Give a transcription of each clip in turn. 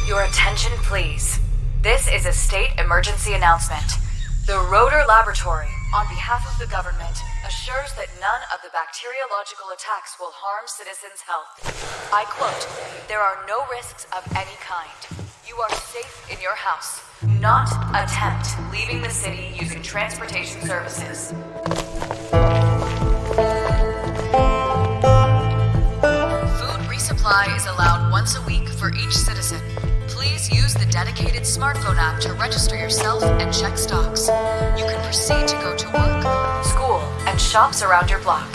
Your attention, please. This is a state emergency announcement. The Rotor Laboratory, on behalf of the government, assures that none of the bacteriological attacks will harm citizens' health. I quote, "There are no risks of any kind. You are safe in your house. Not attempt leaving the city using transportation services." Food resupply is allowed once a week for each citizen. Please use the dedicated smartphone app to register yourself and check stocks. You can proceed to go to work, school, and shops around your block.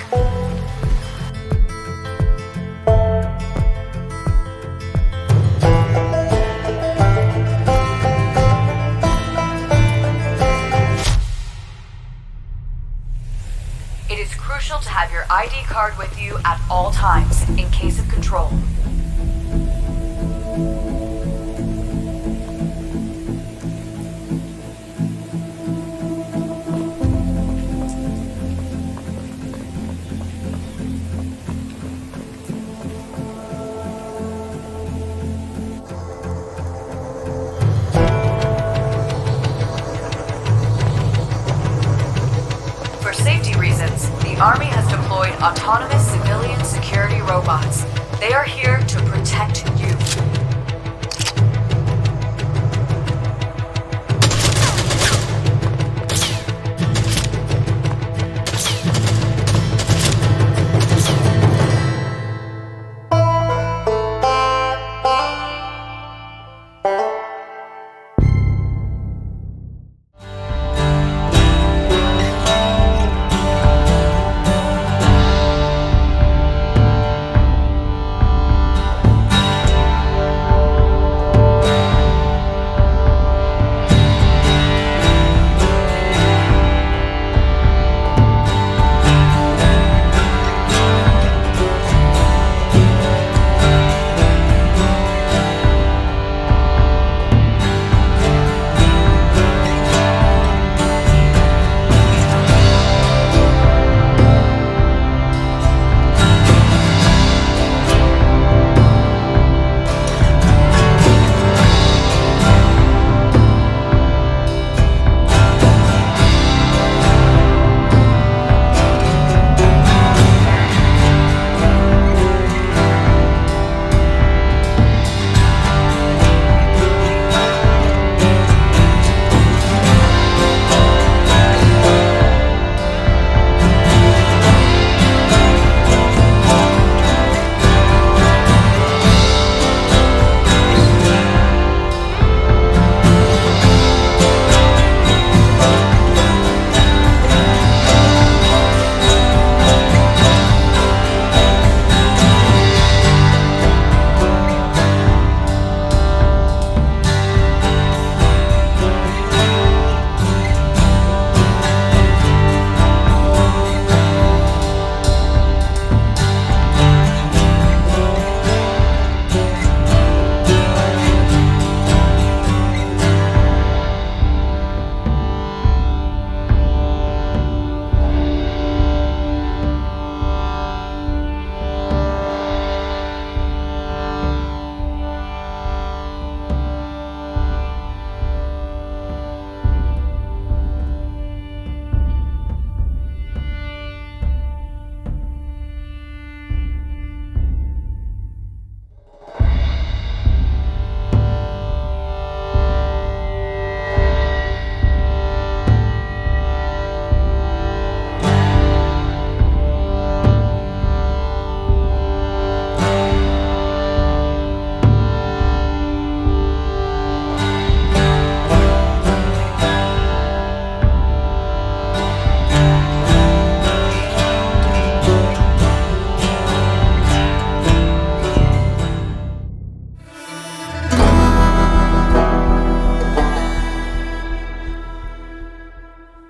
It is crucial to have your ID card with you at all times in case of control. For safety reasons, the Army has deployed autonomous civilian security robots. They are here to protect you.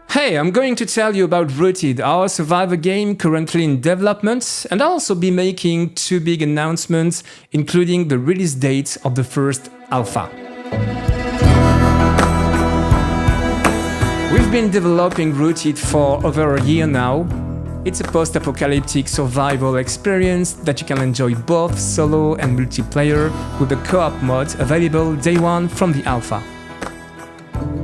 Hey, I'm going to tell you about Rooted, our survivor game currently in development, and I'll also be making two big announcements, including the release date of the first alpha. We've been developing Rooted for over a year now, It's a post-apocalyptic survival experience that you can enjoy both solo and multiplayer with the co-op mod available day one from the alpha.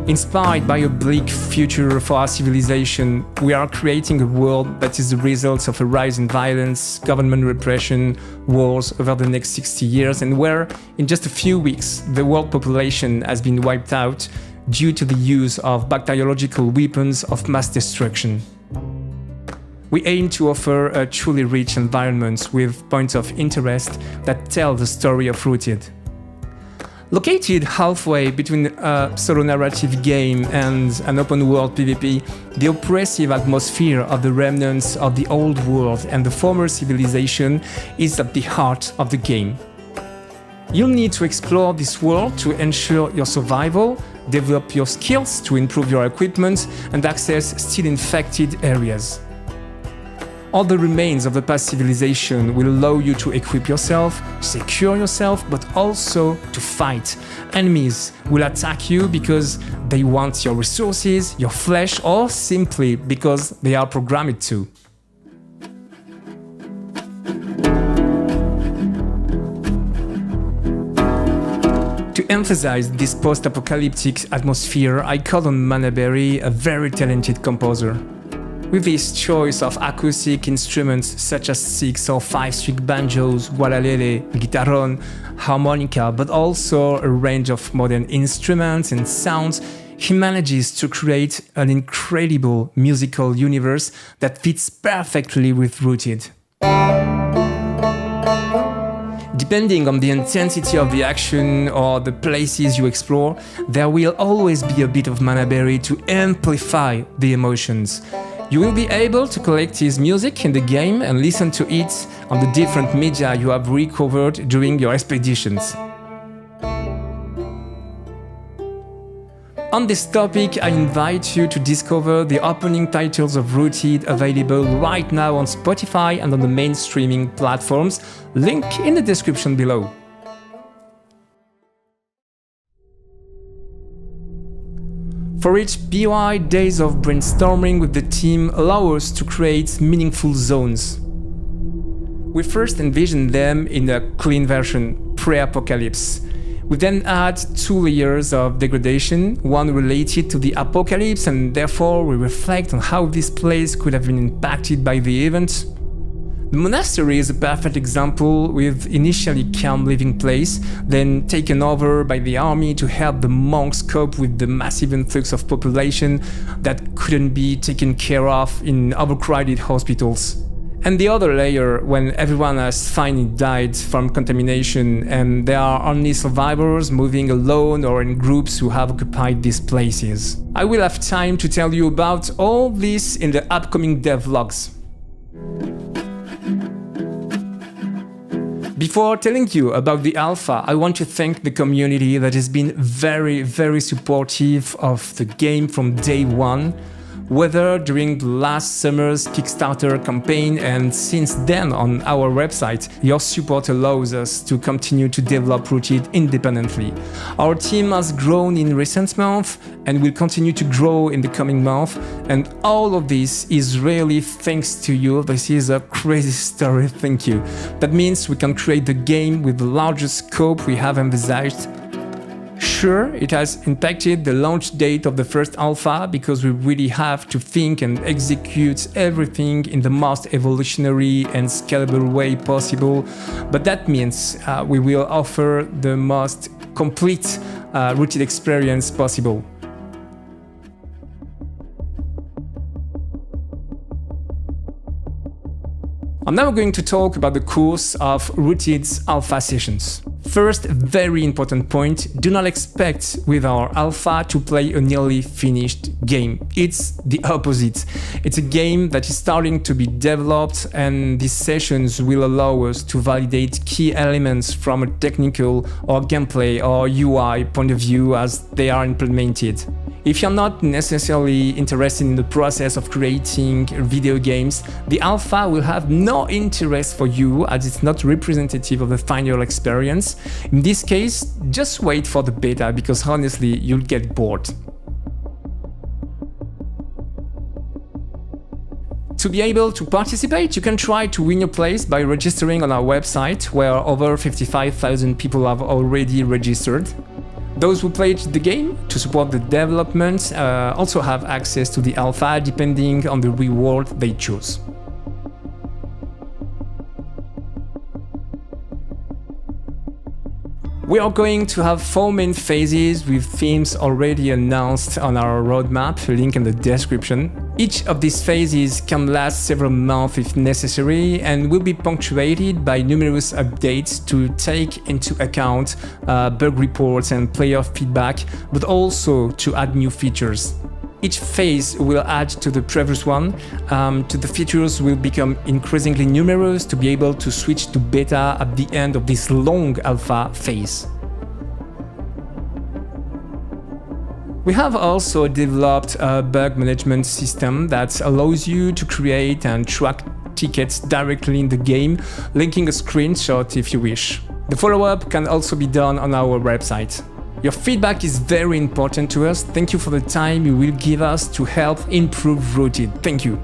Inspired by a bleak future for our civilization, we are creating a world that is the result of a rise in violence, government repression, wars over the next 60 years, and where, in just a few weeks, the world population has been wiped out due to the use of bacteriological weapons of mass destruction. We aim to offer a truly rich environment with points of interest that tell the story of Rooted. Located halfway between a solo narrative game and an open-world PvP, the oppressive atmosphere of the remnants of the old world and the former civilization is at the heart of the game. You'll need to explore this world to ensure your survival, develop your skills to improve your equipment, and access still infected areas. All the remains of the past civilization will allow you to equip yourself, secure yourself, but also to fight. Enemies will attack you because they want your resources, your flesh, or simply because they are programmed to. To emphasize this post-apocalyptic atmosphere, I called on Manaberry, a very talented composer. With his choice of acoustic instruments such as 6 or 5-string banjos, gualalele, guitarron, harmonica, but also a range of modern instruments and sounds, he manages to create an incredible musical universe that fits perfectly with Rooted. Depending on the intensity of the action or the places you explore, there will always be a bit of Manaberry to amplify the emotions. You will be able to collect his music in the game and listen to it on the different media you have recovered during your expeditions. On this topic, I invite you to discover the opening titles of Rooted available right now on Spotify and on the main streaming platforms, link in the description below. For each POI, days of brainstorming with the team allow us to create meaningful zones. We first envisioned them in a clean version, pre-apocalypse. We then add 2 layers of degradation, one related to the apocalypse, and therefore we reflect on how this place could have been impacted by the event. The monastery is a perfect example, with initially calm living place, then taken over by the army to help the monks cope with the massive influx of population that couldn't be taken care of in overcrowded hospitals. And the other layer, when everyone has finally died from contamination and there are only survivors moving alone or in groups who have occupied these places. I will have time to tell you about all this in the upcoming devlogs. Before telling you about the alpha, I want to thank the community that has been very supportive of the game from day one, whether during the last summer's Kickstarter campaign and since then on our website. Your support allows us to continue to develop Rooted independently. Our team has grown in recent months and will continue to grow in the coming months, and all of this is really thanks to you. This is a crazy story, thank you. That means we can create the game with the largest scope we have envisaged. Sure, it has impacted the launch date of the first alpha because we really have to think and execute everything in the most evolutionary and scalable way possible, but that means we will offer the most complete Rooted experience possible. I'm now going to talk about the course of Rooted's alpha sessions. First, very important point, do not expect with our alpha to play a nearly finished game. It's the opposite. It's a game that is starting to be developed, and these sessions will allow us to validate key elements from a technical or gameplay or UI point of view as they are implemented. If you're not necessarily interested in the process of creating video games, the alpha will have no interest for you as it's not representative of the final experience. In this case, just wait for the beta because honestly, you'll get bored. To be able to participate, you can try to win your place by registering on our website, where over 55,000 people have already registered. Those who played the game to support the development also have access to the alpha depending on the reward they choose. We are going to have 4 main phases with themes already announced on our roadmap, link in the description. Each of these phases can last several months if necessary and will be punctuated by numerous updates to take into account bug reports and player feedback, but also to add new features. Each phase will add to the previous one, the features will become increasingly numerous to be able to switch to beta at the end of this long alpha phase. We have also developed a bug management system that allows you to create and track tickets directly in the game, linking a screenshot if you wish. The follow-up can also be done on our website. Your feedback is very important to us. Thank you for the time you will give us to help improve Rooted. Thank you.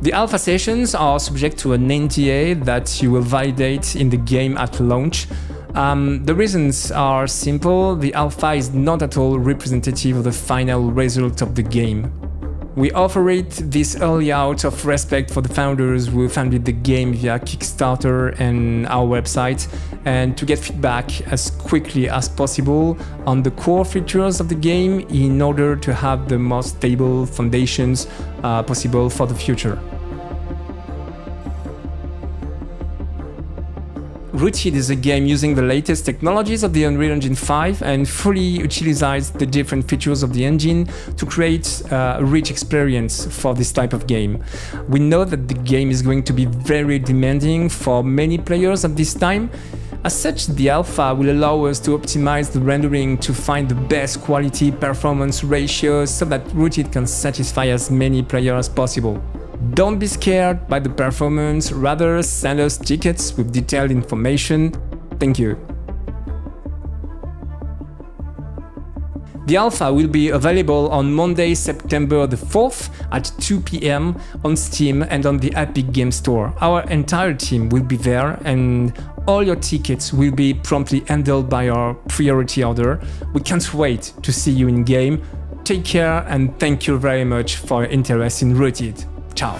The alpha sessions are subject to an NDA that you will validate in the game at launch. The reasons are simple. The alpha is not at all representative of the final result of the game. We offer it this early out of respect for the founders who founded the game via Kickstarter and our website, and to get feedback as quickly as possible on the core features of the game in order to have the most stable foundations possible for the future. Rooted is a game using the latest technologies of the Unreal Engine 5 and fully utilizes the different features of the engine to create a rich experience for this type of game. We know that the game is going to be very demanding for many players at this time. As such, the alpha will allow us to optimize the rendering to find the best quality performance ratios so that Rooted can satisfy as many players as possible. Don't be scared by the performance, rather send us tickets with detailed information. Thank you. The alpha will be available on Monday, September the 4th at 2 p.m. on Steam and on the Epic Game Store. Our entire team will be there and all your tickets will be promptly handled by our priority order. We can't wait to see you in game. Take care and thank you very much for your interest in Rooted. Ciao.